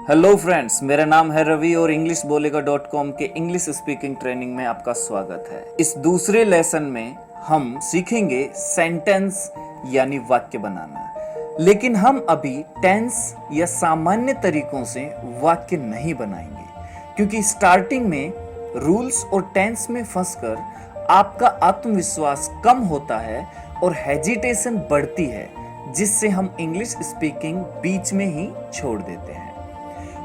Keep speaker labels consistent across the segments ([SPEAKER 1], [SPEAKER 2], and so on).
[SPEAKER 1] Hello friends, मेरा नाम है रवि और इंग्लिश बोलेगा .com के इंग्लिश स्पीकिंग ट्रेनिंग में आपका स्वागत है। इस दूसरे लेसन में हम सीखेंगे सेंटेंस यानी वाक्य बनाना, लेकिन हम अभी टेंस या सामान्य तरीकों से वाक्य नहीं बनाएंगे, क्योंकि स्टार्टिंग में रूल्स और टेंस में फंसकर आपका आत्मविश्वास कम होता है और हेजिटेशन बढ़ती है, जिससे हम इंग्लिश स्पीकिंग बीच में ही छोड़ देते हैं।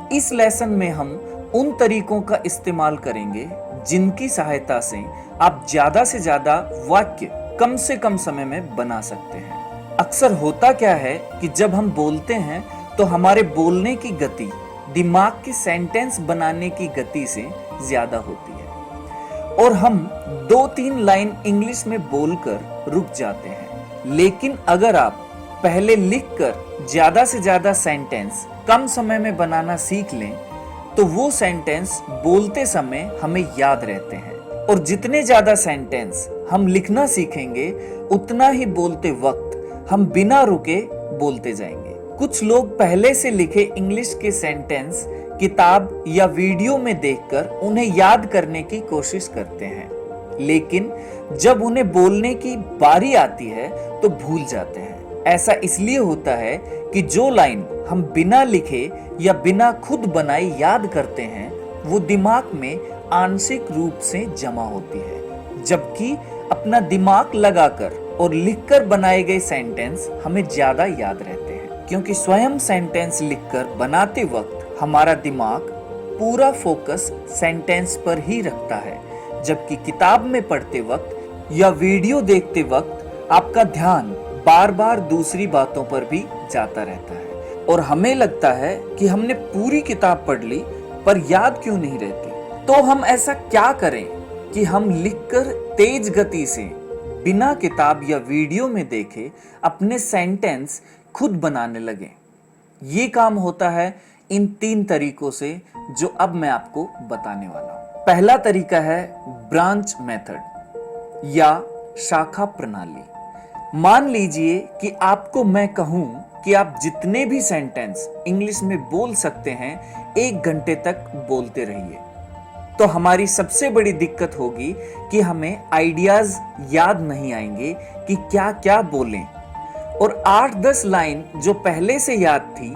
[SPEAKER 1] इस लेसन में हम उन तरीकों का इस्तेमाल करेंगे जिनकी सहायता से आप ज्यादा से ज्यादा वाक्य कम से कम समय में बना सकते हैं। अक्सर होता क्या है कि जब हम बोलते हैं तो हमारे बोलने की गति दिमाग की सेंटेंस बनाने की गति से ज्यादा होती है और हम 2-3 लाइन इंग्लिश में बोलकर रुक जाते हैं। लेकिन अगर आप पहले लिखकर ज्यादा से ज्यादा सेंटेंस कम समय में बनाना सीख लें तो वो सेंटेंस बोलते समय हमें याद रहते हैं, और जितने ज्यादा सेंटेंस हम लिखना सीखेंगे उतना ही बोलते वक्त हम बिना रुके बोलते जाएंगे। कुछ लोग पहले से लिखे इंग्लिश के सेंटेंस किताब या वीडियो में देखकर उन्हें याद करने की कोशिश करते हैं, लेकिन जब उन्हें बोलने की बारी आती है तो भूल जाते हैं। ऐसा इसलिए होता है कि जो लाइन हम बिना लिखे या बिना खुद बनाए याद करते हैं वो दिमाग में आंशिक रूप से जमा होती है, जबकि अपना दिमाग लगाकर और लिखकर बनाए गए सेंटेंस हमें ज्यादा याद रहते हैं, क्योंकि स्वयं सेंटेंस लिखकर बनाते वक्त हमारा दिमाग पूरा फोकस सेंटेंस पर ही रखता है, जबकि किताब में पढ़ते वक्त या वीडियो देखते वक्त आपका ध्यान बार बार दूसरी बातों पर भी जाता रहता है और हमें लगता है कि हमने पूरी किताब पढ़ ली पर याद क्यों नहीं रहती। तो हम ऐसा क्या करें कि हम लिखकर तेज गति से बिना किताब या वीडियो में देखे अपने सेंटेंस खुद बनाने लगे। ये काम होता है इन 3 तरीकों से जो अब मैं आपको बताने वाला हूं। पहला तरीका है ब्रांच मेथड या शाखा प्रणाली। मान लीजिए कि आपको मैं कहूं कि आप जितने भी सेंटेंस इंग्लिश में बोल सकते हैं 1 घंटे तक बोलते रहिए, तो हमारी सबसे बड़ी दिक्कत होगी कि हमें आइडियाज याद नहीं आएंगे कि क्या क्या बोलें, और 8-10 लाइन जो पहले से याद थी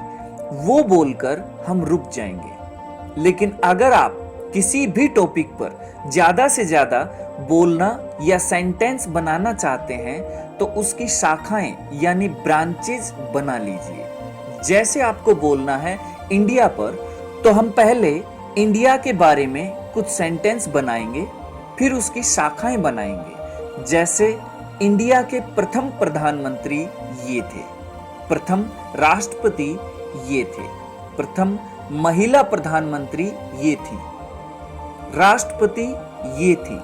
[SPEAKER 1] वो बोलकर हम रुक जाएंगे। लेकिन अगर आप किसी भी टॉपिक पर ज्यादा से ज्यादा बोलना या सेंटेंस बनाना चाहते हैं तो उसकी शाखाएं यानी ब्रांचेज बना लीजिए। जैसे आपको बोलना है इंडिया पर, तो हम पहले इंडिया के बारे में कुछ सेंटेंस बनाएंगे, फिर उसकी शाखाएं बनाएंगे। जैसे इंडिया के प्रथम प्रधानमंत्री ये थे, प्रथम राष्ट्रपति ये थे, प्रथम महिला प्रधानमंत्री ये थी, राष्ट्रपति ये थी।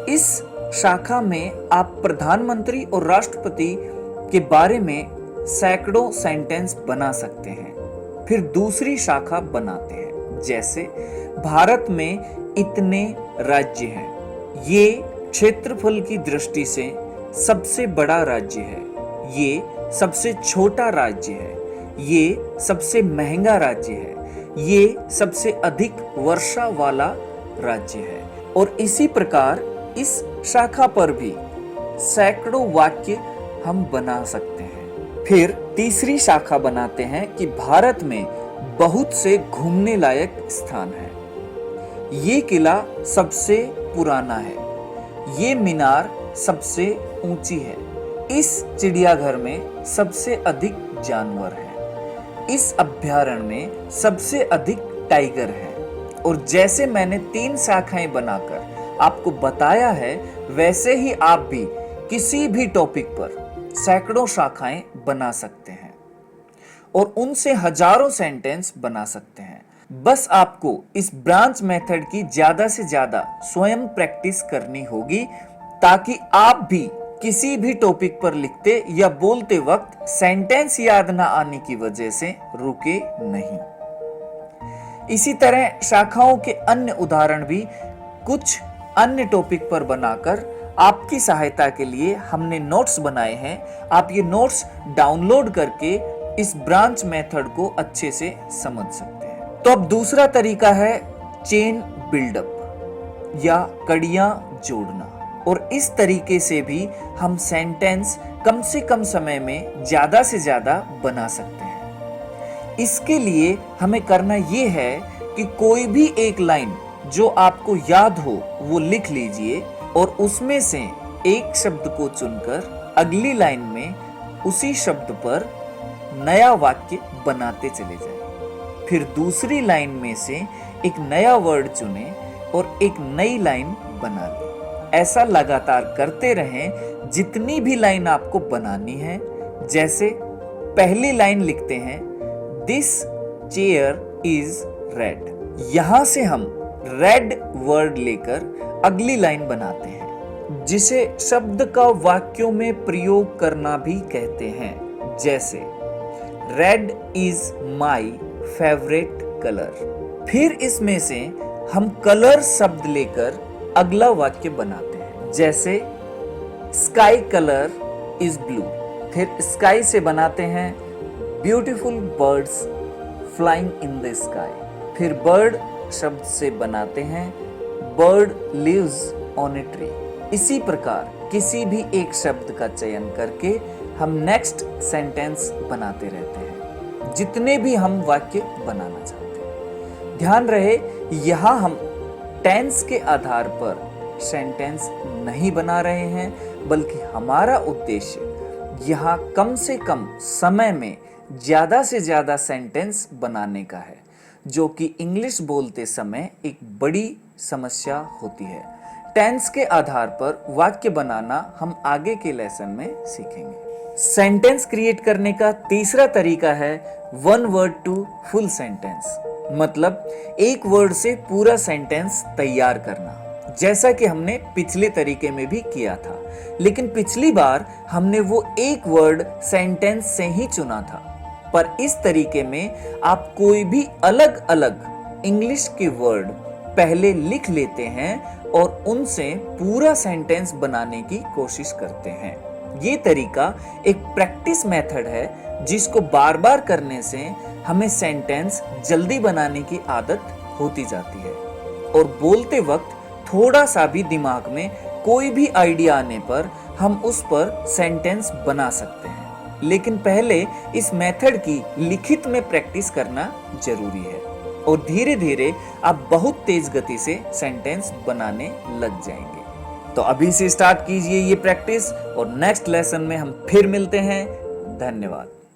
[SPEAKER 1] इस शाखा में आप प्रधानमंत्री और राष्ट्रपति के बारे में सैकड़ों सेंटेंस बना सकते हैं। फिर दूसरी शाखा बनाते हैं, जैसे भारत में इतने राज्य हैं, ये क्षेत्रफल की दृष्टि से सबसे बड़ा राज्य है, ये सबसे छोटा राज्य है, ये सबसे महंगा राज्य है, ये सबसे अधिक वर्षा वाला राज्य है। और इसी प्रकार इस शाखा पर भी सैकड़ों वाक्य हम बना सकते हैं। फिर तीसरी शाखा बनाते हैं कि भारत में बहुत से घूमने लायक स्थान हैं। ये किला सबसे पुराना है, ये मीनार सबसे ऊंची है, इस चिड़ियाघर में सबसे अधिक जानवर हैं, इस अभयारण्य में सबसे अधिक टाइगर हैं। और जैसे मैंने 3 शाखाएं बनाकर आपको बताया है, वैसे ही आप भी किसी भी टॉपिक पर सैकड़ों शाखाएं बना सकते हैं और उनसे हजारों सेंटेंस बना सकते हैं। बस आपको इस ब्रांच मेथड की ज्यादा से ज्यादा स्वयं प्रैक्टिस करनी होगी, ताकि आप भी किसी भी टॉपिक पर लिखते या बोलते वक्त सेंटेंस याद ना आने की वजह से रुके नहीं। इसी तरह शाखाओं के अन्य उदाहरण भी कुछ अन्य टॉपिक पर बनाकर आपकी सहायता के लिए हमने नोट्स बनाए हैं। आप ये नोट्स डाउनलोड करके इस ब्रांच मेथड को अच्छे से समझ सकते हैं। तो अब दूसरा तरीका है चेन बिल्डअप या कड़ियां जोड़ना, और इस तरीके से भी हम सेंटेंस कम से कम समय में ज्यादा से ज्यादा बना सकते हैं। इसके लिए हमें करना ये है कि कोई भी एक लाइन जो आपको याद हो वो लिख लीजिए और उसमें से एक शब्द को चुनकर अगली लाइन में उसी शब्द पर नया वाक्य बनाते चले जाएं। फिर दूसरी लाइन में से एक नया वर्ड चुने और एक नई लाइन बना लें। ऐसा लगातार करते रहें जितनी भी लाइन आपको बनानी है। जैसे पहली लाइन लिखते हैं दिस चेयर इज रेड। यहां से हम रेड वर्ड लेकर अगली लाइन बनाते हैं, जिसे शब्द का वाक्यों में प्रयोग करना भी कहते हैं। जैसे red is my favourite colour. फिर इसमें से हम कलर शब्द लेकर अगला वाक्य बनाते हैं। जैसे स्काई कलर इज ब्लू। फिर स्काई से बनाते हैं beautiful birds flying in the sky. फिर बर्ड शब्द से बनाते हैं bird lives on a tree. इसी प्रकार किसी भी एक शब्द का चयन करके हम नेक्स्ट सेंटेंस बनाते रहते हैं, जितने भी हम वाक्य बनाना चाहते हैं। ध्यान रहे, यहाँ हम टेंस के आधार पर सेंटेंस नहीं बना रहे हैं, बल्कि हमारा उद्देश्य यहाँ कम से कम समय में ज्यादा से ज्यादा सेंटेंस बनाने का है, जो कि इंग्लिश बोलते समय एक बड़ी समस्या होती है। टेंस के आधार पर वाक्य बनाना हम आगे के लेसन में सीखेंगे। सेंटेंस क्रिएट करने का तीसरा तरीका है one word to full sentence, मतलब एक वर्ड से पूरा सेंटेंस तैयार करना, जैसा कि हमने पिछले तरीके में भी किया था। लेकिन पिछली बार हमने वो एक वर्ड सेंटेंस से ही चुना था, पर इस तरीके में आप कोई भी अलग अलग इंग्लिश के वर्ड पहले लिख लेते हैं और उनसे पूरा सेंटेंस बनाने की कोशिश करते हैं। ये तरीका एक प्रैक्टिस मेथड है, जिसको बार बार करने से हमें सेंटेंस जल्दी बनाने की आदत होती जाती है, और बोलते वक्त थोड़ा सा भी दिमाग में कोई भी आइडिया आने पर हम उस पर सेंटेंस बना सकते हैं। लेकिन पहले इस मेथड की लिखित में प्रैक्टिस करना जरूरी है, और धीरे धीरे आप बहुत तेज गति से सेंटेंस बनाने लग जाएंगे। तो अभी से स्टार्ट कीजिए ये प्रैक्टिस, और नेक्स्ट लेसन में हम फिर मिलते हैं। धन्यवाद।